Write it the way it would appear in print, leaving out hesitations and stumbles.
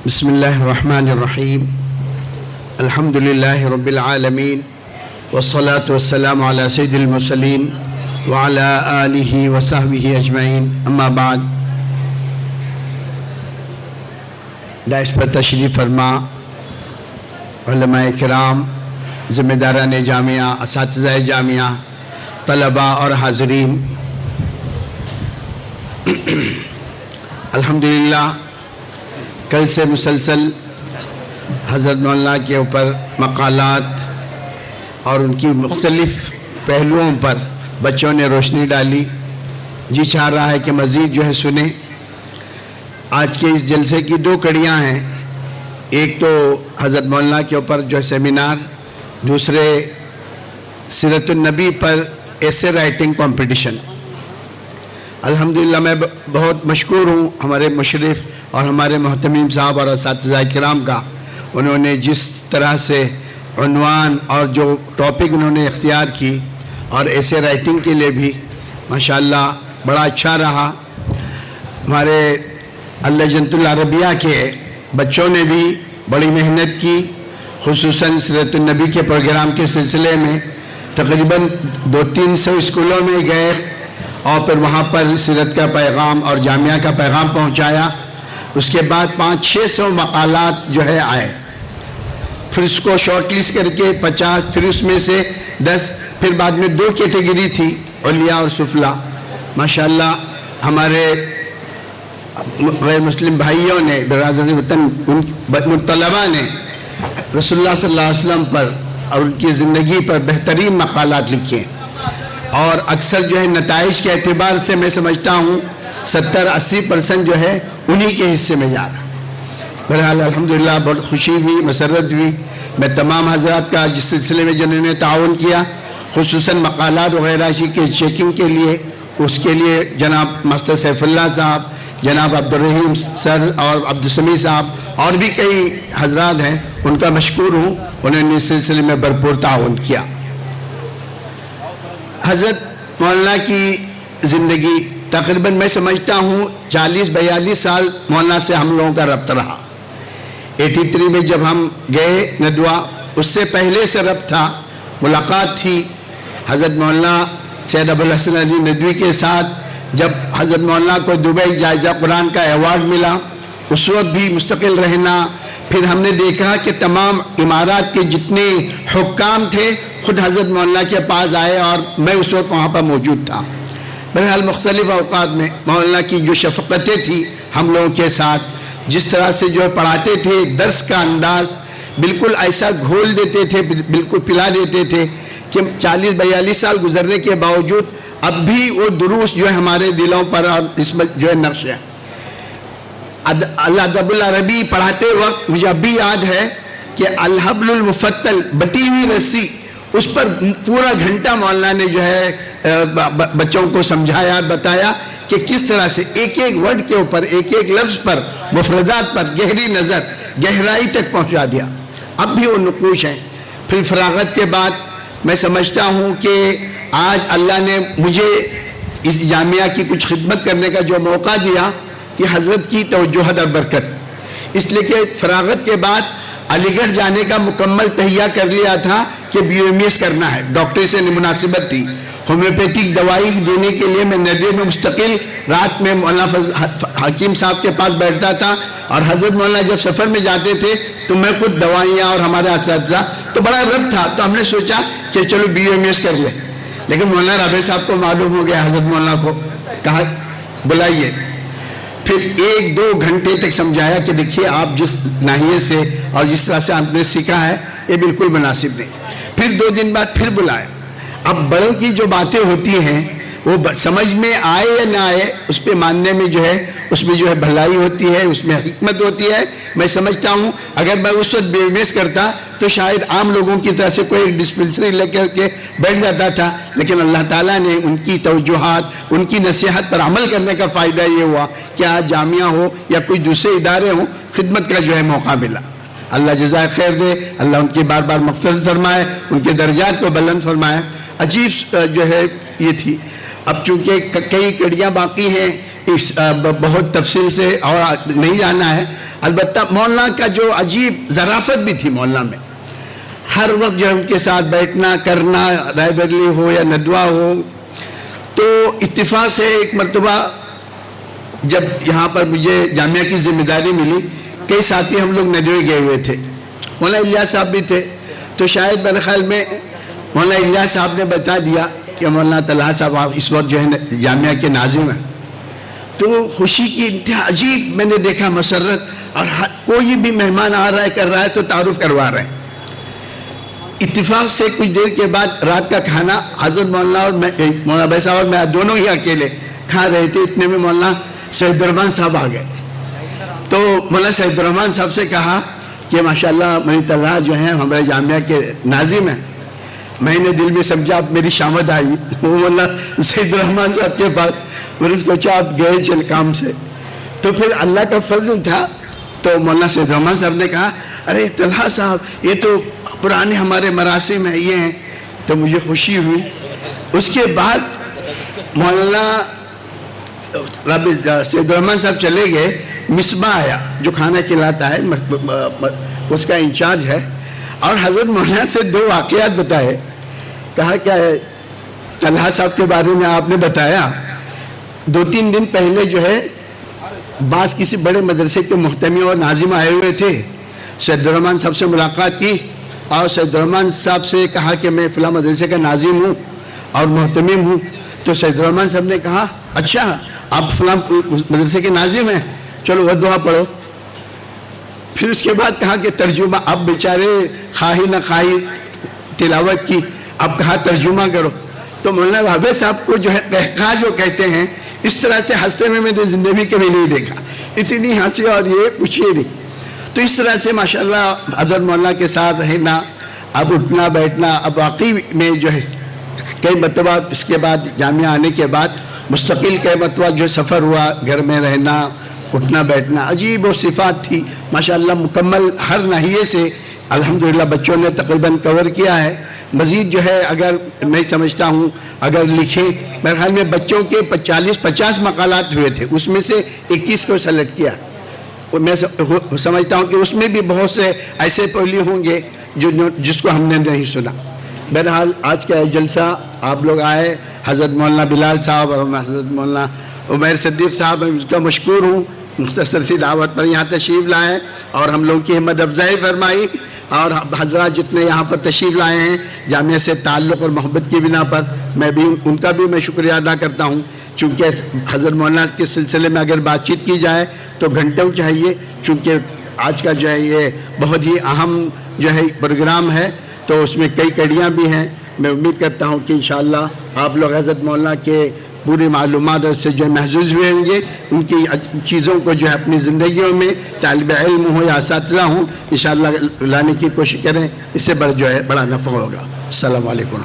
بسم اللہ الرحمن الرحیم الحمد للہ رب العالمین والصلاة والسلام علی سید المرسلین وعلی آلہ وصحبہ اجمعین اما بعد. داعش پر تشریف فرما علماء کرام، ذمہ داران جامعہ، اساتذہ جامعہ، طلباء اور حاضرین، الحمدللہ کل سے مسلسل حضرت مولانا کے اوپر مقالات اور ان کی مختلف پہلوؤں پر بچوں نے روشنی ڈالی. جی چاہ رہا ہے کہ مزید جو ہے سنیں. آج کے اس جلسے کی دو کڑیاں ہیں. ایک تو حضرت مولانا کے اوپر جو ہے سیمینار، دوسرے سیرت النبی پر ایسے رائٹنگ کمپٹیشن. الحمدللہ میں بہت مشکور ہوں ہمارے مشرف اور ہمارے محتمیم صاحب اور اساتذہ کرام کا. انہوں نے جس طرح سے عنوان اور جو ٹاپک انہوں نے اختیار کی اور ایسے رائٹنگ کے لیے بھی ماشاءاللہ بڑا اچھا رہا. ہمارے اللجنۃ العربیہ کے بچوں نے بھی بڑی محنت کی، خصوصاً سیرت النبی کے پروگرام کے سلسلے میں تقریباً 200-300 اسکولوں میں گئے اور پھر وہاں پر سیرت کا پیغام اور جامعہ کا پیغام پہنچایا. اس کے بعد 500-600 مقالات جو ہے آئے. پھر اس کو شارٹ لسٹ کر کے 50، پھر اس میں سے 10، پھر بعد میں 2 کیٹیگری تھی، علیہ اور سفلا. ماشاءاللہ ہمارے غیر مسلم بھائیوں نے، برادر وطن طلباء نے رسول اللہ صلی اللہ علیہ وسلم پر اور ان کی زندگی پر بہترین مقالات لکھے، اور اکثر جو ہے نتائج کے اعتبار سے میں سمجھتا ہوں 70-80% جو ہے انہی کے حصے میں جا رہا. بہرحال الحمدللہ بہت خوشی ہوئی، مسرت ہوئی. میں تمام حضرات کا جس سلسلے میں جنہوں نے تعاون کیا، خصوصاً مقالات وغیرہ کے چیکنگ کے لیے، اس کے لیے جناب ماسٹر سیف اللہ صاحب، جناب عبدالرحیم سر اور عبدالسمیع صاحب اور بھی کئی حضرات ہیں، ان کا مشکور ہوں. انہوں نے اس سلسلے میں بھرپور تعاون کیا. حضرت مولانا کی زندگی تقریباً میں سمجھتا ہوں 40-42 سال مولانا سے ہم لوگوں کا ربط رہا. 83 میں جب ہم گئے ندوہ، اس سے پہلے سے ربط تھا، ملاقات تھی حضرت مولانا سید ابوالحسن علی ندوی کے ساتھ. جب حضرت مولانا کو دبئی جائزہ قرآن کا ایوارڈ ملا، اس وقت بھی مستقل رہنا. پھر ہم نے دیکھا کہ تمام امارات کے جتنے حکام تھے خود حضرت مولانا کے پاس آئے، اور میں اس وقت وہاں پر موجود تھا. بہرحال مختلف اوقات میں مولانا کی جو شفقتیں تھی ہم لوگوں کے ساتھ، جس طرح سے جو پڑھاتے تھے، درس کا انداز بالکل ایسا گھول دیتے تھے، بالکل پلا دیتے تھے کہ 40-42 سال گزرنے کے باوجود اب بھی وہ دروس جو ہے ہمارے دلوں پر اور اس میں جو ہے نقش ہے. الادب العربی پڑھاتے وقت مجھے اب بھی یاد ہے کہ الحبل المفتل، بٹی ہوئی رسی، اس پر پورا گھنٹہ مولانا نے جو ہے بچوں کو سمجھایا، بتایا کہ کس طرح سے ایک ایک ورڈ کے اوپر، ایک ایک لفظ پر، مفردات پر گہری نظر، گہرائی تک پہنچا دیا. اب بھی وہ نقوش ہیں. پھر فراغت کے بعد میں سمجھتا ہوں کہ آج اللہ نے مجھے اس جامعہ کی کچھ خدمت کرنے کا جو موقع دیا، کہ حضرت کی توجہ اور برکت. اس لیے کہ فراغت کے بعد علی گڑھ جانے کا مکمل تہیہ کر لیا تھا کہ BMS کرنا ہے. ڈاکٹر سے مناسبت تھی. ہومیوپیتھک دوائی دینے کے لیے میں ندوے میں مستقل رات میں مولانا حکیم صاحب کے پاس بیٹھتا تھا، اور حضرت مولانا جب سفر میں جاتے تھے تو میں خود دوائیاں اور ہمارے اساتذہ تو بڑا ربط تھا. تو ہم نے سوچا کہ چلو BMS کر لیں. لیکن مولانا رابع صاحب کو معلوم ہو گیا، حضرت مولانا کو کہا بلائیے. پھر 1-2 گھنٹے تک سمجھایا کہ دیکھیے آپ جس ناحیے سے اور جس طرح سے آپ نے سیکھا ہے یہ بالکل مناسب نہیں. پھر 2 دن بعد پھر بلایا. اب بڑوں کی جو باتیں ہوتی ہیں وہ سمجھ میں آئے یا نہ آئے، اس پہ ماننے میں جو ہے اس میں جو ہے بھلائی ہوتی ہے، اس میں حکمت ہوتی ہے. میں سمجھتا ہوں اگر میں اس وقت BMS کرتا تو شاید عام لوگوں کی طرح سے کوئی ایک ڈسپنسری لے کر کے بیٹھ جاتا تھا. لیکن اللہ تعالیٰ نے ان کی توجہات، ان کی نصیحت پر عمل کرنے کا فائدہ یہ ہوا کہ آج جامعہ ہو یا کوئی دوسرے ادارے ہوں، خدمت کا جو ہے موقع ملا. اللہ جزائے خیر دے، اللہ ان کی بار بار مغفرت فرمائے، ان کے درجات کو بلند فرمائے. عجیب جو ہے یہ تھی. اب چونکہ کئی کڑیاں باقی ہیں، بہت تفصیل سے اور نہیں جانا ہے. البتہ مولانا کا جو عجیب ظرافت بھی تھی مولانا میں. ہر وقت جو ان کے ساتھ بیٹھنا کرنا، رائے بریلی ہو یا ندوہ ہو. تو اتفاق سے ایک مرتبہ جب یہاں پر مجھے جامعہ کی ذمہ داری ملی، کئی ساتھی ہم لوگ ندوے گئے ہوئے تھے، مولانا الیاس صاحب بھی تھے. تو شاید میرے خیال میں مولانا الیاس صاحب نے بتا دیا کہ مولانا طلحہ صاحب آپ اس وقت جو ہے جامعہ کے ناظم ہیں. تو خوشی کی انتہا عجیب میں نے دیکھا مسرت، اور کوئی بھی مہمان آ رہا ہے کر رہا ہے تو تعارف کروا رہے ہیں. اتفاق سے کچھ دیر کے بعد رات کا کھانا حضرت مولانا اور مولانا بھائی صاحب اور میں دونوں ہی اکیلے کھا رہے تھے. اتنے میں مولانا سید الرحمان صاحب آ گئے. تو مولانا سید الرحمان صاحب سے کہا کہ ماشاءاللہ مولانا طلحہ جو ہیں ہمارے جامعہ کے ناظم ہیں. میں نے دل میں سمجھا اب میری شامت آئی. وہ مولانا سید الرحمان صاحب کے پاس میں نے سوچا آپ گئے چل کام سے. تو پھر اللہ کا فضل تھا. تو مولانا سید الرحمان صاحب نے کہا ارے طلحہ صاحب یہ تو پرانے ہمارے مراسم ہیں یہ ہیں. تو مجھے خوشی ہوئی. اس کے بعد مولانا سید الرحمان صاحب چلے گئے. مصباح آیا جو کھانا کھلاتا ہے، اس کا انچارج ہے، اور حضرت مولانا سے 2 واقعات بتائے. کہا کہ طلحہ صاحب کے بارے میں آپ نے بتایا 2-3 دن پہلے جو ہے بعض کسی بڑے مدرسے کے محتمی اور ناظم آئے ہوئے تھے. سید الرحمان صاحب سے ملاقات کی اور سید الرحمان صاحب سے کہا کہ میں فلاں مدرسے کا ناظم ہوں اور محتمم ہوں. تو سید الرحمان صاحب نے کہا اچھا آپ فلاں مدرسے کے ناظم ہیں، چلو وہ دعا پڑھو. پھر اس کے بعد کہا کہ ترجمہ، اب بیچارے خواہی نہ خواہی تلاوت کی، اب کہا ترجمہ کرو. تو مولانا رابع صاحب کو جو ہے قہقہ جو کہتے ہیں، اس طرح سے ہنستے میں نے زندگی کبھی نہیں دیکھا. اتنی ہنسی اور یہ پوچھیے نہیں. تو اس طرح سے ماشاءاللہ حضرت مولانا کے ساتھ رہنا، اب اٹھنا بیٹھنا. اب واقعی میں جو ہے کئی مرتبہ اس کے بعد جامعہ آنے کے بعد مستقل کئی مرتبہ جو سفر ہوا، گھر میں رہنا اٹھنا بیٹھنا، عجیب و صفات تھی ماشاءاللہ مکمل ہر ناحیے سے. الحمدللہ بچوں نے تقریباً کور کیا ہے. مزید جو ہے اگر میں سمجھتا ہوں اگر لکھیں، میرے خیال میں بچوں کے 40-50 مقالات ہوئے تھے، اس میں سے 21 کو سلیکٹ کیا. میں سمجھتا ہوں کہ اس میں بھی بہت سے ایسے پہلو ہوں گے جس کو ہم نے نہیں سنا. بہرحال آج کا جلسہ آپ لوگ آئے، حضرت مولانا بلال صاحب اور حضرت مولانا عمیر صدیق صاحب، میں اس کا مشکور ہوں. مختصر سی دعوت پر یہاں تشریف لائے اور ہم لوگوں کی ہمت افزائی فرمائی. اور حضرات جتنے یہاں پر تشریف لائے ہیں جامعہ سے تعلق اور محبت کی بنا پر، میں بھی ان کا بھی میں شکریہ ادا کرتا ہوں. چونکہ حضرت مولانا کے سلسلے میں اگر بات چیت کی جائے تو گھنٹوں چاہیے، چونکہ آج کا جو ہے یہ بہت ہی اہم جو ہے پروگرام ہے، تو اس میں کئی کڑیاں بھی ہیں. میں امید کرتا ہوں کہ انشاءاللہ آپ لوگ حضرت مولانا کے پوری معلومات سے جو محظوظ ہوئے ہوں گے. ان کی چیزوں کو جو ہے اپنی زندگیوں میں طالب علم ہو یا اساتذہ ہوں انشاءاللہ لانے کی کوشش کریں. اس سے بڑا جو ہے بڑا نفع ہوگا. السلام علیکم.